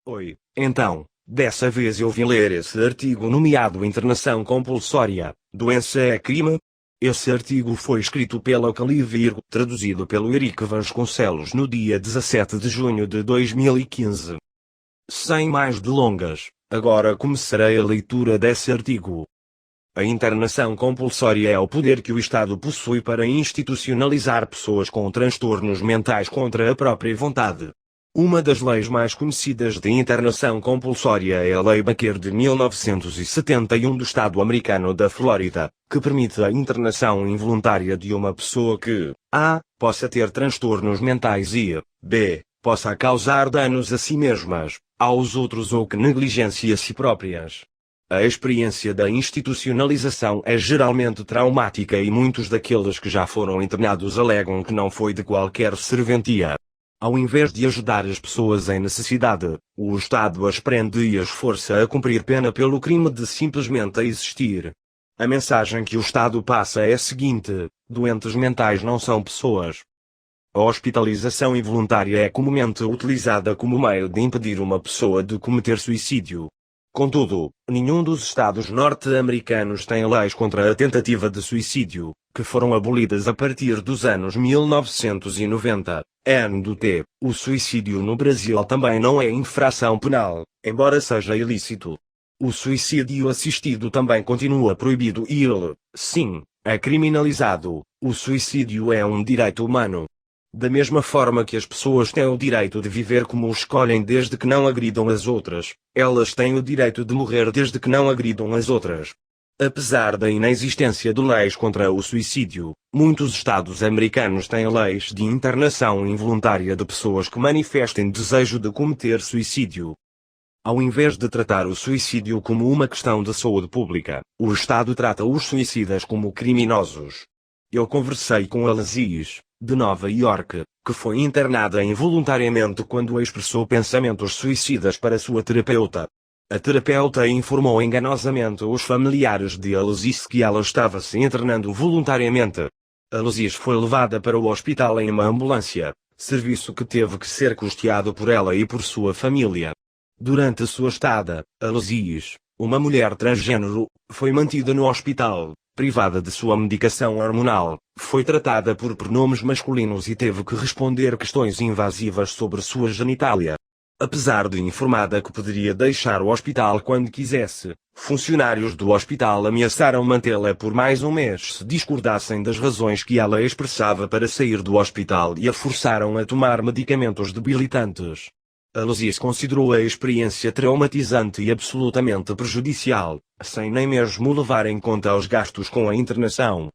Oi, então, dessa vez eu vim ler esse artigo nomeado Internação Compulsória, Doença é Crime? Esse artigo foi escrito pela Calive e traduzido pelo Eric Vasconcelos no dia 17 de junho de 2015. Sem mais delongas, agora começarei a leitura desse artigo. A internação compulsória é o poder que o Estado possui para institucionalizar pessoas com transtornos mentais contra a própria vontade. Uma das leis mais conhecidas de internação compulsória é a Lei Baker de 1971 do Estado americano da Flórida, que permite a internação involuntária de uma pessoa que a. possa ter transtornos mentais e b. possa causar danos a si mesmas, aos outros ou que negligencie a si próprias. A experiência da institucionalização é geralmente traumática e muitos daqueles que já foram internados alegam que não foi de qualquer serventia. Ao invés de ajudar as pessoas em necessidade, o Estado as prende e as força a cumprir pena pelo crime de simplesmente existir. A mensagem que o Estado passa é a seguinte: doentes mentais não são pessoas. A hospitalização involuntária é comumente utilizada como meio de impedir uma pessoa de cometer suicídio. Contudo, nenhum dos Estados norte-americanos tem leis contra a tentativa de suicídio, que foram abolidas a partir dos anos 1990. N.D. O suicídio no Brasil também não é infração penal, embora seja ilícito. O suicídio assistido também continua proibido e ele, sim, é criminalizado. O suicídio é um direito humano. Da mesma forma que as pessoas têm o direito de viver como escolhem desde que não agridam as outras, elas têm o direito de morrer desde que não agridam as outras. Apesar da inexistência de leis contra o suicídio, muitos estados americanos têm leis de internação involuntária de pessoas que manifestem desejo de cometer suicídio. Ao invés de tratar o suicídio como uma questão de saúde pública, o Estado trata os suicidas como criminosos. Eu conversei com a Aziz, de Nova York, que foi internada involuntariamente quando expressou pensamentos suicidas para sua terapeuta. A terapeuta informou enganosamente os familiares de Aziz que ela estava se internando voluntariamente. Aziz foi levada para o hospital em uma ambulância, serviço que teve que ser custeado por ela e por sua família. Durante sua estada, Aziz, uma mulher transgênero, foi mantida no hospital, privada de sua medicação hormonal, foi tratada por pronomes masculinos e teve que responder questões invasivas sobre sua genitália. Apesar de informada que poderia deixar o hospital quando quisesse, funcionários do hospital ameaçaram mantê-la por mais um mês se discordassem das razões que ela expressava para sair do hospital e a forçaram a tomar medicamentos debilitantes. Aziz considerou a experiência traumatizante e absolutamente prejudicial, sem nem mesmo levar em conta os gastos com a internação.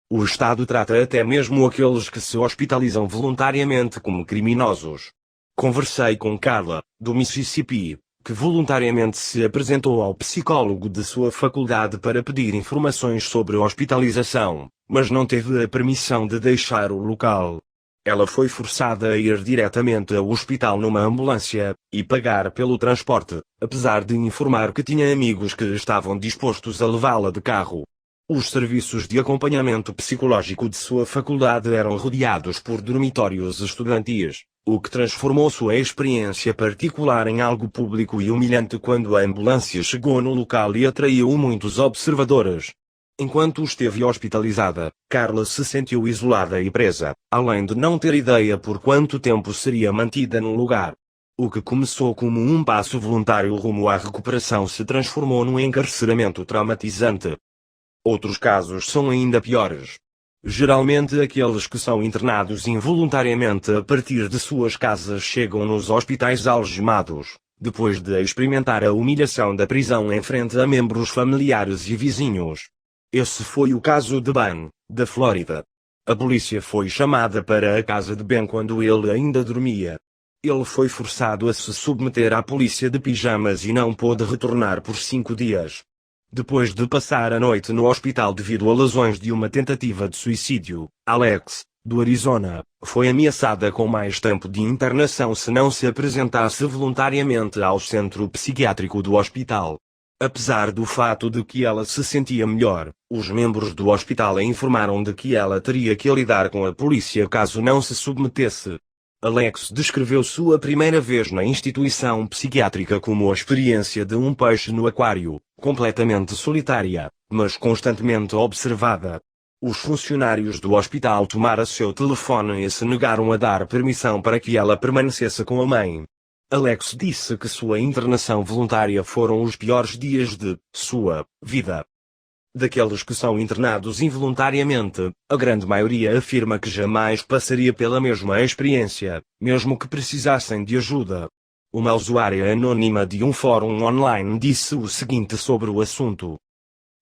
O Estado trata até mesmo aqueles que se hospitalizam voluntariamente como criminosos. Conversei com Carla, do Mississippi, que voluntariamente se apresentou ao psicólogo de sua faculdade para pedir informações sobre hospitalização, mas não teve a permissão de deixar o local. Ela foi forçada a ir diretamente ao hospital numa ambulância, e pagar pelo transporte, apesar de informar que tinha amigos que estavam dispostos a levá-la de carro. Os serviços de acompanhamento psicológico de sua faculdade eram rodeados por dormitórios estudantis, o que transformou sua experiência particular em algo público e humilhante quando a ambulância chegou no local e atraiu muitos observadores. Enquanto esteve hospitalizada, Carla se sentiu isolada e presa, além de não ter ideia por quanto tempo seria mantida no lugar. O que começou como um passo voluntário rumo à recuperação se transformou num encarceramento traumatizante. Outros casos são ainda piores. Geralmente aqueles que são internados involuntariamente a partir de suas casas chegam nos hospitais algemados, depois de experimentar a humilhação da prisão em frente a membros familiares e vizinhos. Esse foi o caso de Ben, da Flórida. A polícia foi chamada para a casa de Ben quando ele ainda dormia. Ele foi forçado a se submeter à polícia de pijamas e não pôde retornar por 5 dias. Depois de passar a noite no hospital devido a lesões de uma tentativa de suicídio, Alex, do Arizona, foi ameaçada com mais tempo de internação se não se apresentasse voluntariamente ao centro psiquiátrico do hospital. Apesar do fato de que ela se sentia melhor, os membros do hospital a informaram de que ela teria que lidar com a polícia caso não se submetesse. Alex descreveu sua primeira vez na instituição psiquiátrica como a experiência de um peixe no aquário, completamente solitária, mas constantemente observada. Os funcionários do hospital tomaram seu telefone e se negaram a dar permissão para que ela permanecesse com a mãe. Alex disse que sua internação voluntária foram os piores dias de sua vida. Daqueles que são internados involuntariamente, a grande maioria afirma que jamais passaria pela mesma experiência, mesmo que precisassem de ajuda. Uma usuária anônima de um fórum online disse o seguinte sobre o assunto: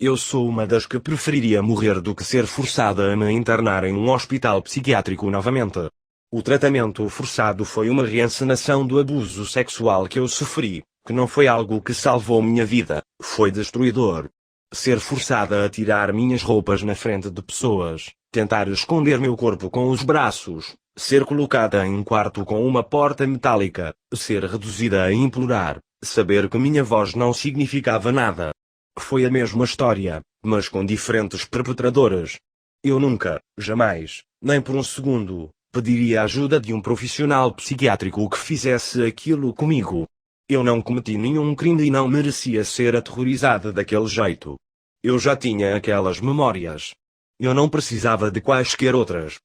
"Eu sou uma das que preferiria morrer do que ser forçada a me internar em um hospital psiquiátrico novamente. O tratamento forçado foi uma reencenação do abuso sexual que eu sofri, que não foi algo que salvou minha vida, foi destruidor. Ser forçada a tirar minhas roupas na frente de pessoas, tentar esconder meu corpo com os braços, ser colocada em um quarto com uma porta metálica, ser reduzida a implorar, saber que minha voz não significava nada. Foi a mesma história, mas com diferentes perpetradoras. Eu nunca, jamais, nem por um segundo, pediria a ajuda de um profissional psiquiátrico que fizesse aquilo comigo. Eu não cometi nenhum crime e não merecia ser aterrorizada daquele jeito. Eu já tinha aquelas memórias. Eu não precisava de quaisquer outras."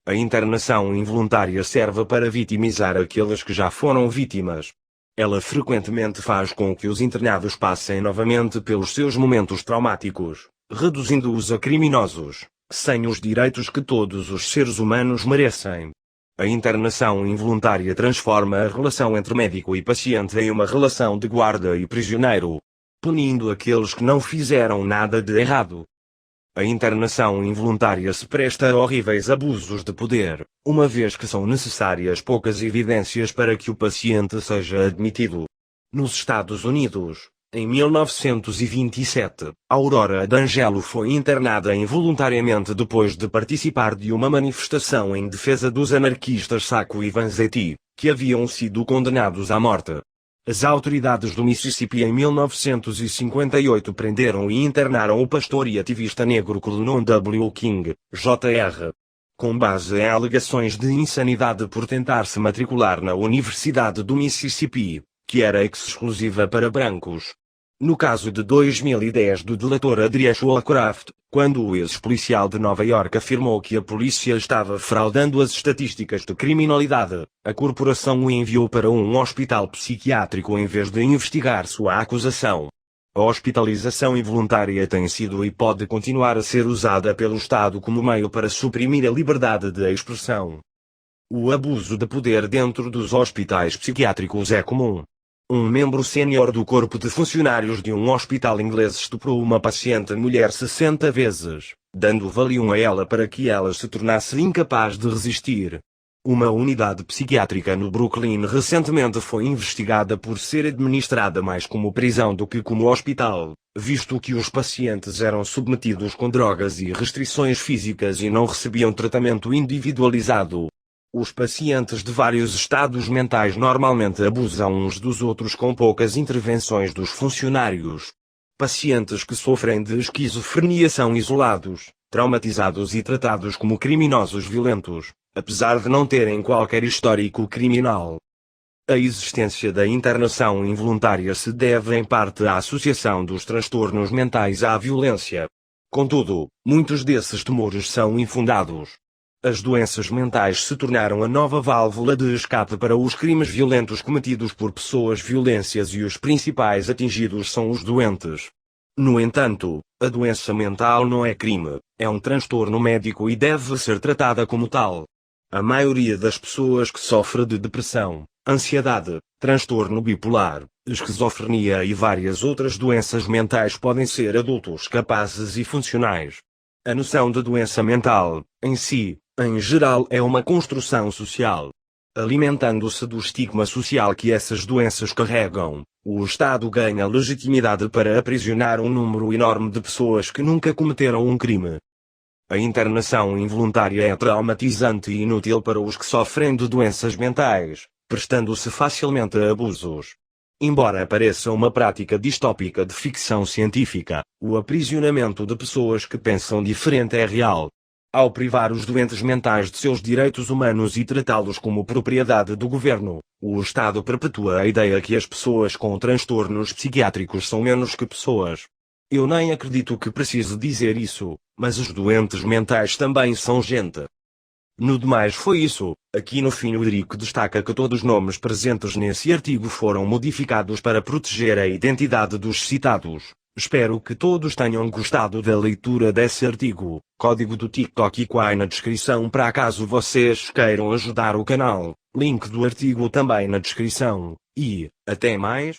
A internação involuntária serve para vitimizar aqueles que já foram vítimas. Ela frequentemente faz com que os internados passem novamente pelos seus momentos traumáticos, reduzindo-os a criminosos, sem os direitos que todos os seres humanos merecem. A internação involuntária transforma a relação entre médico e paciente em uma relação de guarda e prisioneiro, punindo aqueles que não fizeram nada de errado. A internação involuntária se presta a horríveis abusos de poder, uma vez que são necessárias poucas evidências para que o paciente seja admitido. Nos Estados Unidos, em 1927, Aurora D'Angelo foi internada involuntariamente depois de participar de uma manifestação em defesa dos anarquistas Sacco e Vanzetti, que haviam sido condenados à morte. As autoridades do Mississippi em 1958 prenderam e internaram o pastor e ativista negro Clennon W. King, Jr., com base em alegações de insanidade por tentar se matricular na Universidade do Mississippi, que era exclusiva para brancos. No caso de 2010 do delator Adrian Shawcraft, quando o ex-policial de Nova York afirmou que a polícia estava fraudando as estatísticas de criminalidade, a corporação o enviou para um hospital psiquiátrico em vez de investigar sua acusação. A hospitalização involuntária tem sido e pode continuar a ser usada pelo Estado como meio para suprimir a liberdade de expressão. O abuso de poder dentro dos hospitais psiquiátricos é comum. Um membro sênior do corpo de funcionários de um hospital inglês estuprou uma paciente mulher 60 vezes, dando Valium a ela para que ela se tornasse incapaz de resistir. Uma unidade psiquiátrica no Brooklyn recentemente foi investigada por ser administrada mais como prisão do que como hospital, visto que os pacientes eram submetidos com drogas e restrições físicas e não recebiam tratamento individualizado. Os pacientes de vários estados mentais normalmente abusam uns dos outros com poucas intervenções dos funcionários. Pacientes que sofrem de esquizofrenia são isolados, traumatizados e tratados como criminosos violentos, apesar de não terem qualquer histórico criminal. A existência da internação involuntária se deve em parte à associação dos transtornos mentais à violência. Contudo, muitos desses temores são infundados. As doenças mentais se tornaram a nova válvula de escape para os crimes violentos cometidos por pessoas violentas e os principais atingidos são os doentes. No entanto, a doença mental não é crime, é um transtorno médico e deve ser tratada como tal. A maioria das pessoas que sofre de depressão, ansiedade, transtorno bipolar, esquizofrenia e várias outras doenças mentais podem ser adultos capazes e funcionais. A noção de doença mental, em si, em geral, é uma construção social. Alimentando-se do estigma social que essas doenças carregam, o Estado ganha legitimidade para aprisionar um número enorme de pessoas que nunca cometeram um crime. A internação involuntária é traumatizante e inútil para os que sofrem de doenças mentais, prestando-se facilmente a abusos. Embora pareça uma prática distópica de ficção científica, o aprisionamento de pessoas que pensam diferente é real. ao privar os doentes mentais de seus direitos humanos e tratá-los como propriedade do governo, o Estado perpetua a ideia que as pessoas com transtornos psiquiátricos são menos que pessoas. Eu nem acredito que precise dizer isso, mas os doentes mentais também são gente. No demais foi isso. Aqui no fim o Érico destaca que todos os nomes presentes nesse artigo foram modificados para proteger a identidade dos citados. Espero que todos tenham gostado da leitura desse artigo. Código do TikTok e Quai na descrição para caso vocês queiram ajudar o canal. Link do artigo também na descrição. E, até mais.